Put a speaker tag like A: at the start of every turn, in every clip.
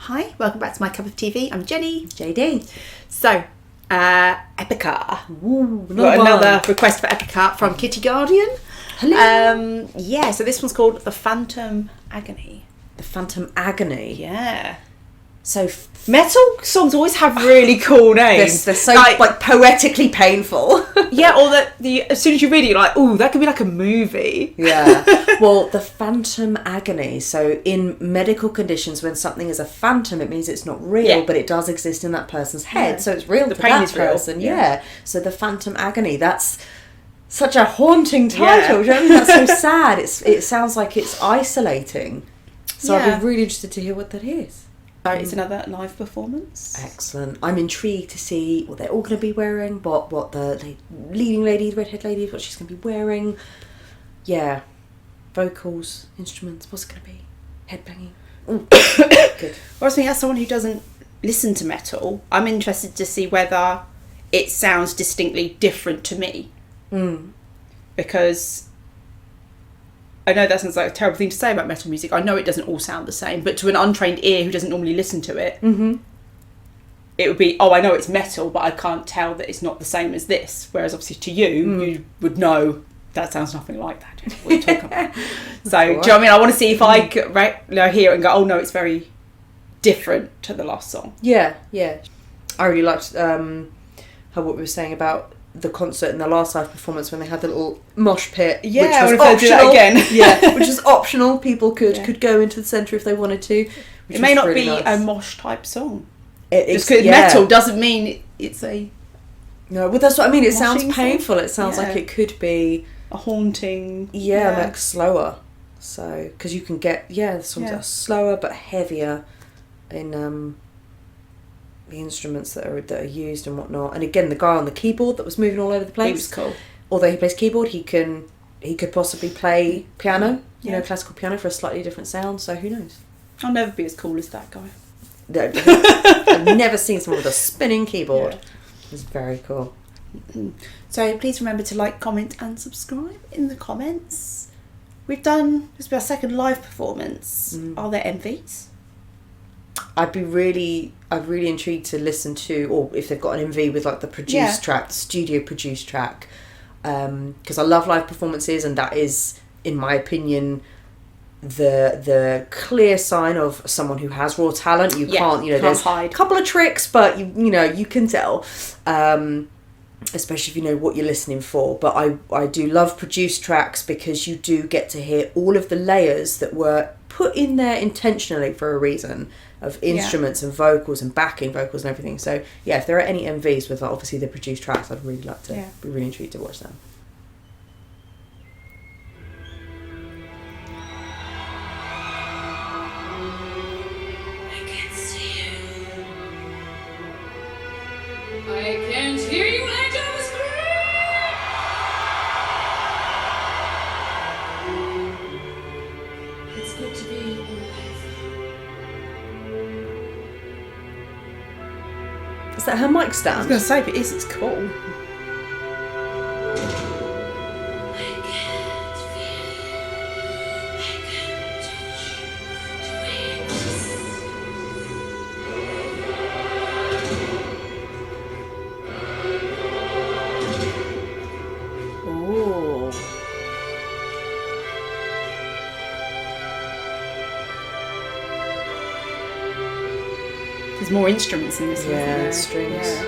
A: Hi, welcome back to My Cup of TV. I'm Jenny.
B: JD.
A: So, EPICA.
B: Ooh,
A: Got another request for EPICA from Kitty Guardian.
B: Hello.
A: So this one's called The Phantom Agony.
B: The Phantom Agony.
A: Yeah.
B: So
A: Metal songs always have really cool names.
B: They're so like poetically painful.
A: Yeah, or as soon as you read it, you're like, ooh, that could be like a movie.
B: Yeah. Well, the Phantom Agony. So in medical conditions, when something is a phantom, it means it's not real, but it does exist in that person's head. Yeah. So it's real
A: the
B: to
A: pain
B: that
A: is
B: person.
A: Real.
B: Yeah. So the Phantom Agony. That's such a haunting title. Do you know what I mean? That's so sad. It sounds like it's isolating. So I'd be really interested to hear what that is.
A: So it's another live performance.
B: Excellent. I'm intrigued to see what they're all going to be wearing, what the leading lady, the redhead lady, what she's going to be wearing. Yeah. Vocals, instruments, what's it going to be? Headbanging. Good.
A: Well, I think as someone who doesn't listen to metal, I'm interested to see whether it sounds distinctly different to me. Because I know that sounds like a terrible thing to say about metal music. I know it doesn't all sound the same, but to an untrained ear who doesn't normally listen to it, it would be, I know it's metal, but I can't tell that it's not the same as this. Whereas obviously to you, you would know that sounds nothing like that. What are you talking about? So, do you know what I mean? I want to see if I could hear it and go, oh no, it's very different to the last song.
B: Yeah. I really liked what we were saying about the concert in the last live performance when they had the little mosh pit, which was optional.
A: Do that again.
B: Yeah, which was optional. People could go into the centre if they wanted to.
A: It may not be a mosh type song.
B: Just
A: because metal doesn't mean it's a.
B: No, well that's what I mean. It sounds painful.
A: Song.
B: It sounds like it could be
A: a haunting.
B: Like slower. So because you can get the songs are slower but heavier in the instruments that are used and whatnot. And again, the guy on the keyboard that was moving all over the place.
A: He was cool.
B: Although he plays keyboard, he could possibly play piano, classical piano for a slightly different sound. So who knows?
A: I'll never be as cool as that guy.
B: I've never seen someone with a spinning keyboard. Yeah. It's very cool.
A: So please remember to like, comment and subscribe in the comments. This will be our second live performance. Are there MVs?
B: I'd really intrigued to listen to, or if they've got an MV with like the produced track, the studio produced track, because I love live performances, and that is, in my opinion, the clear sign of someone who has raw talent. You can't there's
A: hide.
B: A couple of tricks, but you can tell, especially if you know what you're listening for. But I do love produced tracks because you do get to hear all of the layers that were put in there intentionally for a reason, of instruments and vocals and backing vocals and everything. So if there are any MVs with obviously the produced tracks, I'd really like to be really intrigued to watch them.
C: I can't see you. I can't hear you, angels. It's good to be alive.
B: Is that her mic stand?
A: I was going to say, if it is, it's cool.
C: I can't feel you. I can't touch your
A: Ooh. There's more instruments in this one.
B: Yeah, strings.
A: Yeah.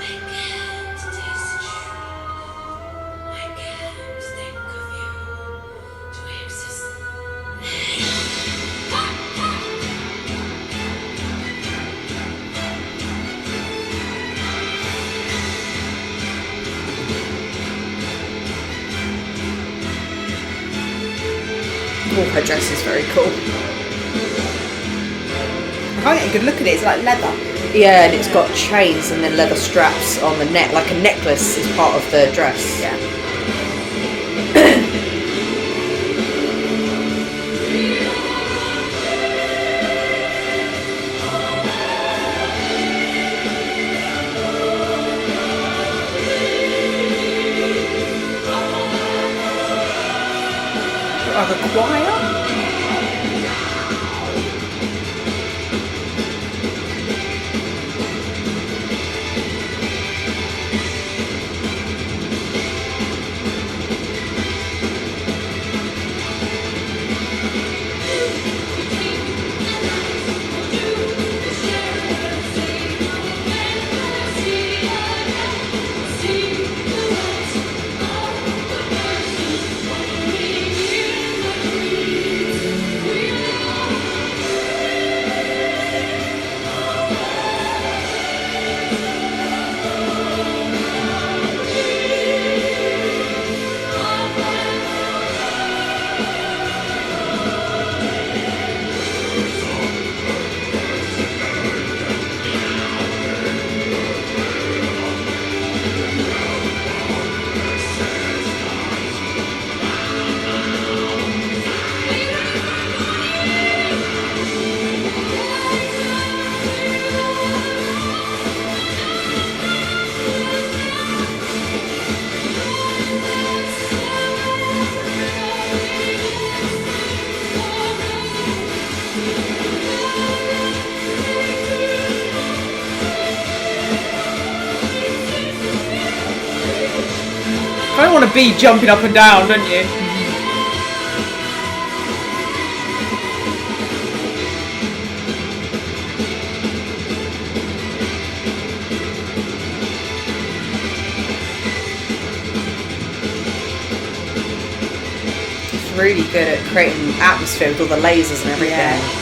C: I can't taste you. I can't think of you to exist.
B: Oh, her dress is very cool.
A: I can't get a good look at it. It's like leather.
B: Yeah, and it's got chains and then leather straps on the neck, like a necklace is part of the dress.
A: Yeah. kind of want to be jumping up and down, don't you?
B: Really good at creating atmosphere with all the lasers and everything.
A: Yeah.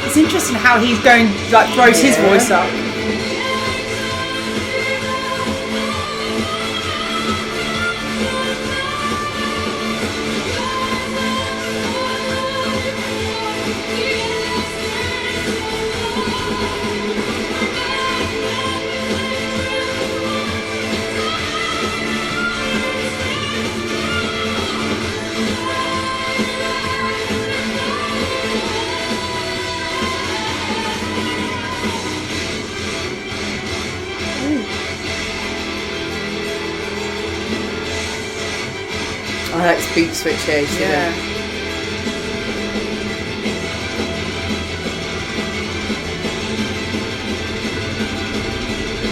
A: It's interesting how he's going, like, throws his voice up.
B: I like speed switch here.
A: Yeah.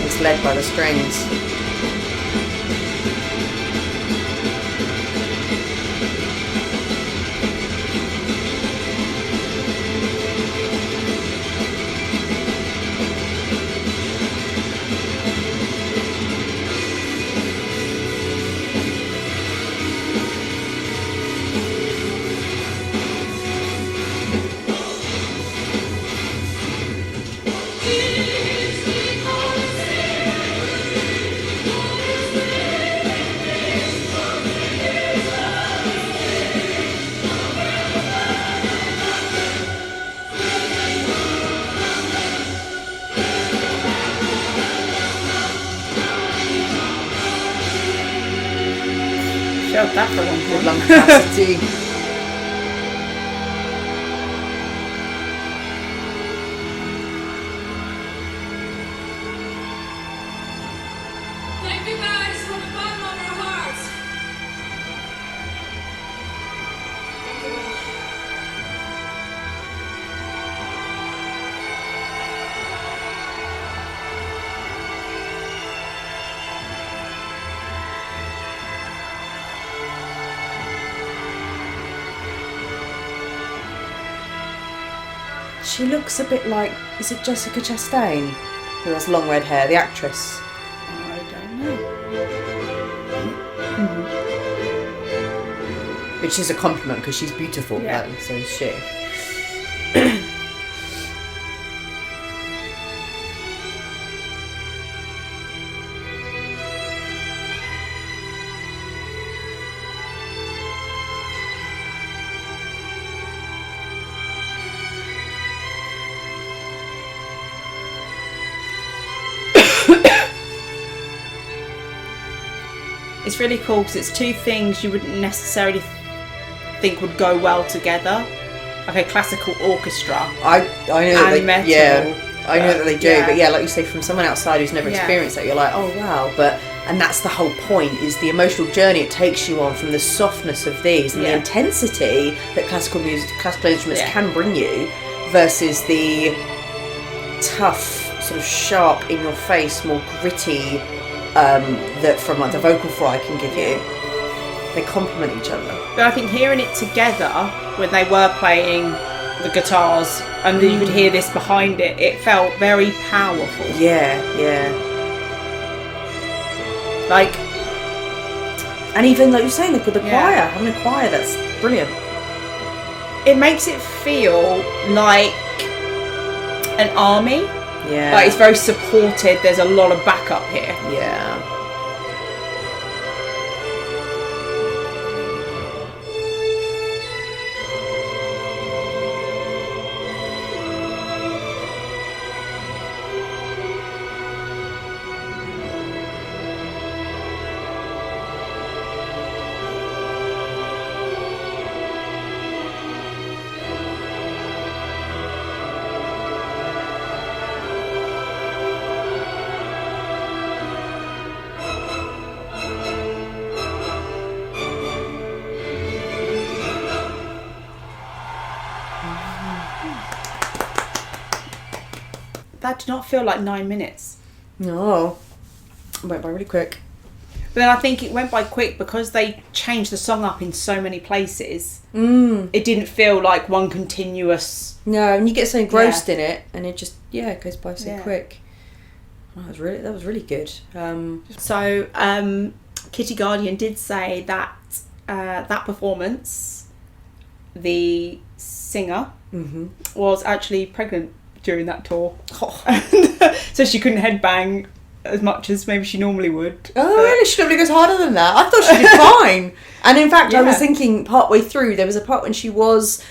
B: It's led by the strings.
A: Showed that for one
B: Good
A: time.
B: lung capacity.
C: Thank you guys from the bottom of our hearts. Thank you.
B: She looks a bit like, is it Jessica Chastain? Who has long red hair, the actress.
A: I don't know.
B: Which is a compliment because she's beautiful,
A: Yeah.
B: like, so is she.
A: It's really cool because it's two things you wouldn't necessarily think would go well together. Like a classical orchestra.
B: I know that
A: And metal.
B: I know that they do,
A: Yeah.
B: but yeah, like you say, from someone outside who's never
A: Yeah.
B: experienced that, you're like, oh wow, and that's the whole point, is the emotional journey it takes you on from the softness of these and the
A: Yeah.
B: intensity that classical instruments
A: Yeah.
B: can bring you versus the tough, sort of sharp, in your face, more gritty that from like the vocal fry can give you. They complement each other.
A: But I think hearing it together when they were playing the guitars and then you could hear this behind it, it felt very powerful.
B: Yeah.
A: Like,
B: And even like you're saying, the
A: Yeah.
B: choir, having a choir, that's brilliant.
A: it makes it feel like an army.
B: Yeah.
A: Like, it's very supported. There's a lot of backup here.
B: Yeah.
A: that did not feel like 9 minutes.
B: No. It went by really quick.
A: But then I think it went by quick because they changed the song up in so many places. It didn't feel like one continuous...
B: No, and you get so engrossed in it, and it just, it goes by so quick. Oh, that was really good.
A: So, Kitty Guardian did say that that performance, the singer was actually pregnant during that tour. So she couldn't headbang as much as maybe she normally would.
B: Oh, really? She normally goes harder than that. I thought she did fine. And in fact, I was thinking partway through, there was a part when she was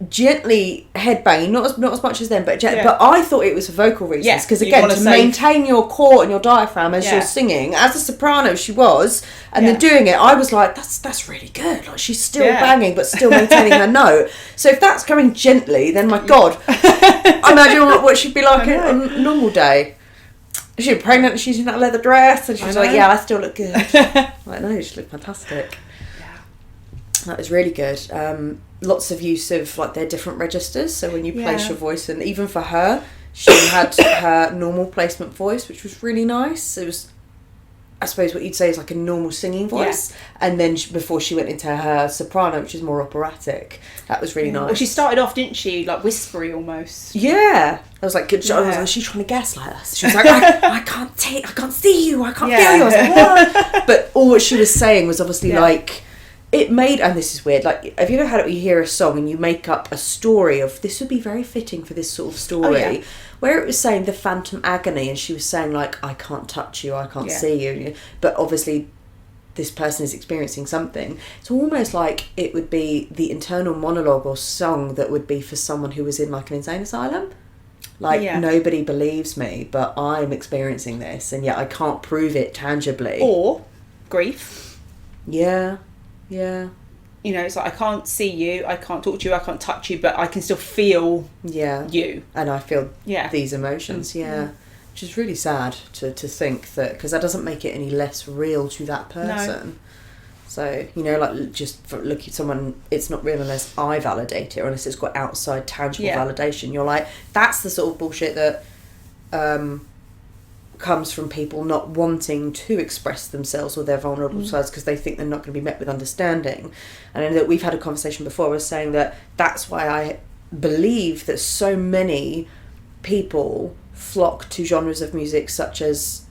B: gently headbanging, not as much as them, but I thought it was for vocal reasons, because again, to maintain your core and your diaphragm as you're singing, as a soprano she was, and then doing it, I was like, that's really good. Like, she's still banging but still maintaining her note. So if that's going gently, then my God, imagine what she'd be like on a normal day. She'd be pregnant and she's in that leather dress, and she was like, I still look good. Like, no, she looked fantastic. That was really good. Lots of use of like their different registers, so when you place your voice, and even for her, she had her normal placement voice, which was really nice. It was, I suppose, what you'd say is like a normal singing voice, and then before she went into her soprano, which is more operatic. That was really nice.
A: Well, she started off, didn't she, like whispery almost?
B: Yeah, I was like, I was like, she's trying to gaslight us. She was like, I can't see you, I can't feel you. I was like, what? But all what she was saying was obviously like, it made, and this is weird, like, have you ever had it where you hear a song and you make up a story of, this would be very fitting for this sort of story, where it was saying the Phantom Agony, and she was saying like, I can't touch you, I can't see you, but obviously this person is experiencing something. It's almost like it would be the internal monologue or song that would be for someone who was in like an insane asylum. Like, nobody believes me, but I'm experiencing this, and yet I can't prove it tangibly.
A: Or grief.
B: Yeah.
A: You know, it's like, I can't see you, I can't talk to you, I can't touch you, but I can still feel you. And
B: I feel these emotions, Which is really sad to think that, because that doesn't make it any less real to that person. No. So, you know, like, just for look at someone, it's not real unless I validate it, or unless it's got outside tangible validation. You're like, that's the sort of bullshit that comes from people not wanting to express themselves or their vulnerable sides because they think they're not going to be met with understanding. And I know that we've had a conversation before, I was saying that that's why I believe that so many people flock to genres of music such as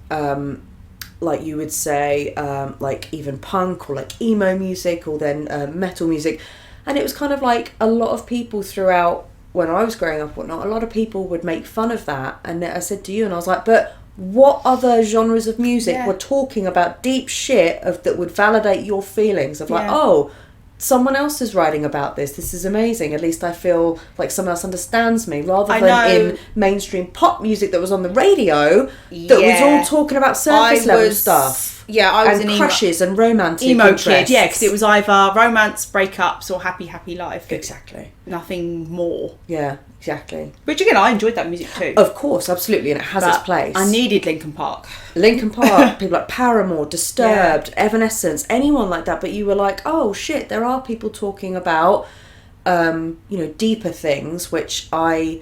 B: like you would say like even punk or like emo music, or then metal music. And it was kind of like a lot of people throughout, when I was growing up, whatnot, a lot of people would make fun of that. And I said to you, and I was like, but what other genres of music were talking about deep shit that would validate your feelings of like, oh, someone else is writing about this. This is amazing. At least I feel like someone else understands me, rather than in mainstream pop music that was on the radio that was all talking about surface level stuff.
A: Yeah, I was
B: and
A: an
B: crushes and romantic
A: emo
B: interests.
A: kid. Yeah, because it was either romance, breakups, or happy life.
B: Exactly.
A: Nothing more.
B: Yeah, exactly.
A: Which again, I enjoyed that music too.
B: Of course, absolutely, and it has its place.
A: I needed Linkin Park.
B: People like Paramore, Disturbed, Evanescence, anyone like that. But you were like, oh shit, there are people talking about, you know, deeper things which are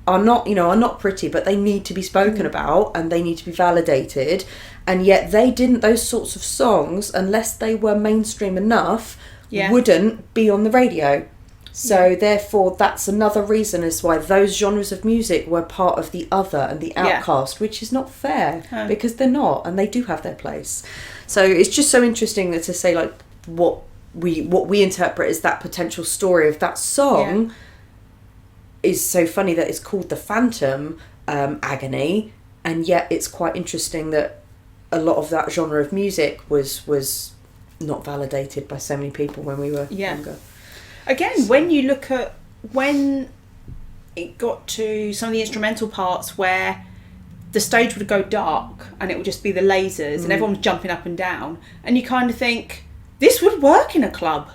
B: not pretty, but they need to be spoken about and they need to be validated. And yet those sorts of songs, unless they were mainstream enough, wouldn't be on the radio. So therefore, that's another reason as why those genres of music were part of the other and the outcast, which is not fair, because they're not, and they do have their place. So it's just so interesting that to say like what we interpret as that potential story of that song is so funny that it's called the Phantom Agony, and yet it's quite interesting that a lot of that genre of music was not validated by so many people when we were younger.
A: Again, when you look at when it got to some of the instrumental parts where the stage would go dark and it would just be the lasers and everyone was jumping up and down, and you kind of think, this would work in a club.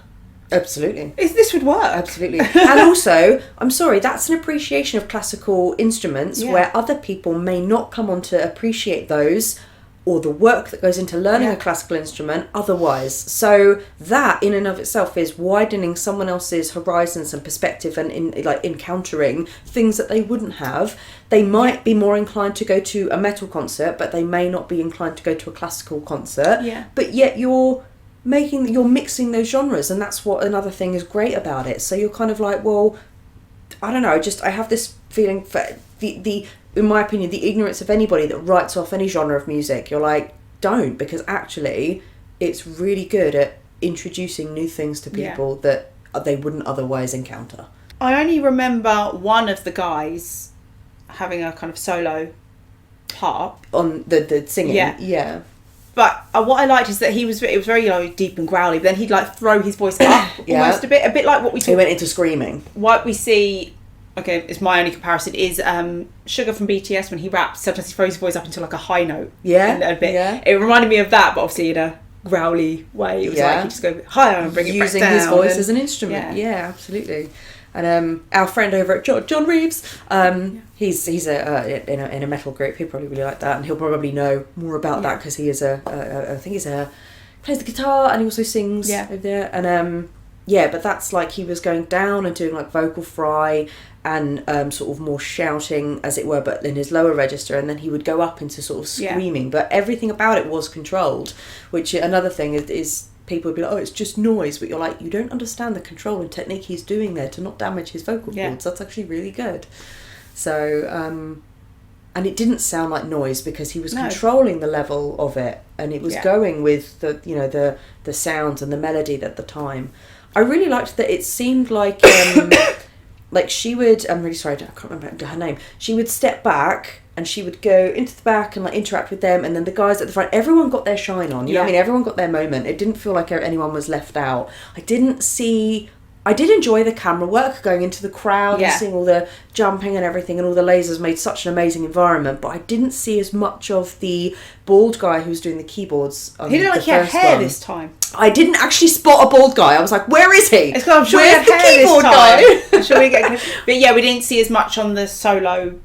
B: Absolutely.
A: This would work.
B: Absolutely. And also, I'm sorry, that's an appreciation of classical instruments where other people may not come on to appreciate those or the work that goes into learning
A: Yeah.
B: a classical instrument otherwise. So that in and of itself is widening someone else's horizons and perspective, and encountering things that they wouldn't have. They might be more inclined to go to a metal concert, but they may not be inclined to go to a classical concert.
A: Yeah.
B: But yet you're mixing those genres, and that's what another thing is great about it. So you're kind of like, well, I don't know, I have this feeling for the in my opinion, the ignorance of anybody that writes off any genre of music. You're like, don't, because actually it's really good at introducing new things to people that they wouldn't otherwise encounter.
A: I only remember one of the guys having a kind of solo part
B: On the singing.
A: Yeah. But what I liked is that it was very deep and growly, but then he'd like throw his voice up almost a bit like what we
B: He
A: talked.
B: went into screaming.
A: What we see, okay, it's my only comparison, is Sugar from BTS when he raps. Sometimes he throws his voice up into like a high note.
B: Yeah,
A: and a bit.
B: yeah.
A: It reminded me of that, but obviously in a growly way. It was like he'd just go higher and bring it back down.
B: Using his voice as an instrument. Yeah, absolutely. And our friend over at John Reeves, he's in a metal group. He'll probably really like that, and he'll probably know more about that because he is I think plays the guitar and he also sings over there. And but that's like he was going down and doing like vocal fry and sort of more shouting, as it were, but in his lower register, and then he would go up into sort of screaming. But everything about it was controlled, which another thing is people would be like, oh, it's just noise, but you're like, you don't understand the control and technique he's doing there to not damage his vocal cords. That's actually really good. So and it didn't sound like noise because he was controlling the level of it, and it was going with the sounds and the melody at the time. I really liked that it seemed like like she would, I'm really sorry, I can't remember her name, she would step back and she would go into the back and like interact with them, and then the guys at the front, everyone got their shine on, you know what I mean, everyone got their moment. It didn't feel like anyone was left out. I did enjoy the camera work going into the crowd and seeing all the jumping and everything, and all the lasers made such an amazing environment, but I didn't see as much of the bald guy who was doing the keyboards on
A: he looked like he had hair this time.
B: I didn't actually spot a bald guy. I was like, where is he?
A: It's because I'm sure
B: Where's
A: he had hair this time. I'm sure we get, but yeah, we didn't see as much on the solo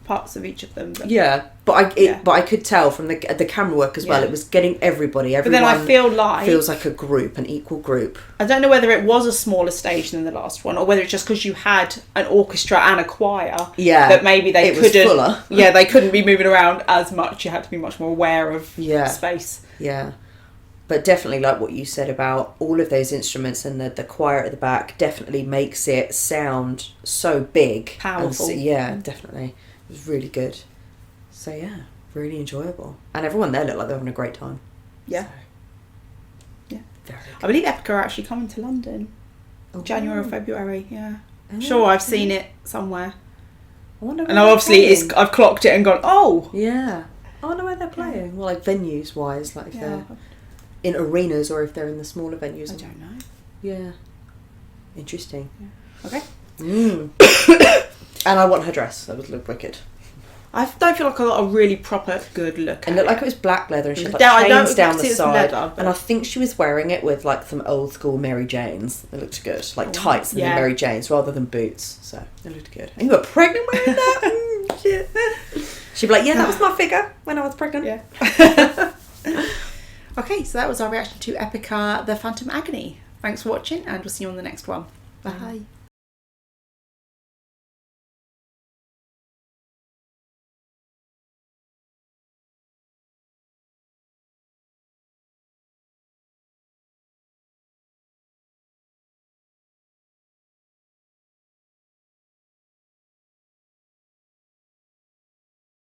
A: parts of each of them. But.
B: Yeah, but I could tell from the camera work as well. It was getting everybody. Everyone
A: but then I feel like
B: feels like a group, an equal group.
A: I don't know whether it was a smaller stage than the last one, or whether it's just because you had an orchestra and a choir. Yeah, that maybe they couldn't. Was fuller. Yeah, they couldn't be moving around as much. You had to be much more aware of space.
B: Yeah. But definitely, like what you said about all of those instruments and the choir at the back, definitely makes it sound so big.
A: Powerful.
B: Definitely. It was really good. So, yeah, really enjoyable. And everyone there looked like they were having a great time.
A: Yeah.
B: So,
A: yeah.
B: Very good.
A: I believe EPICA are actually coming to London. January or February, yeah.
B: Oh,
A: sure, I've seen it somewhere.
B: I wonder where
A: and obviously I've clocked it and gone, oh!
B: Yeah. I wonder where they're playing. Well, like venues-wise, like if they're in arenas or if they're in the smaller venues.
A: I don't know.
B: Yeah. Interesting.
A: Yeah. Okay.
B: And I want her dress. That would look wicked.
A: I don't feel like I got a really proper good look
B: and
A: at
B: it. Like it was black leather and she had like
A: I
B: chains down the side.
A: Leather,
B: and I think she was wearing it with like some old school Mary Janes. It looked good. Like tights and Mary Janes rather than boots. So it looked good. And you were pregnant wearing that? Shit. She'd be like, yeah, that was my figure when I was pregnant.
A: Yeah. Okay, so that was our reaction to EPICA, The Phantom Agony. Thanks for watching, and we'll see you on the next one. Bye.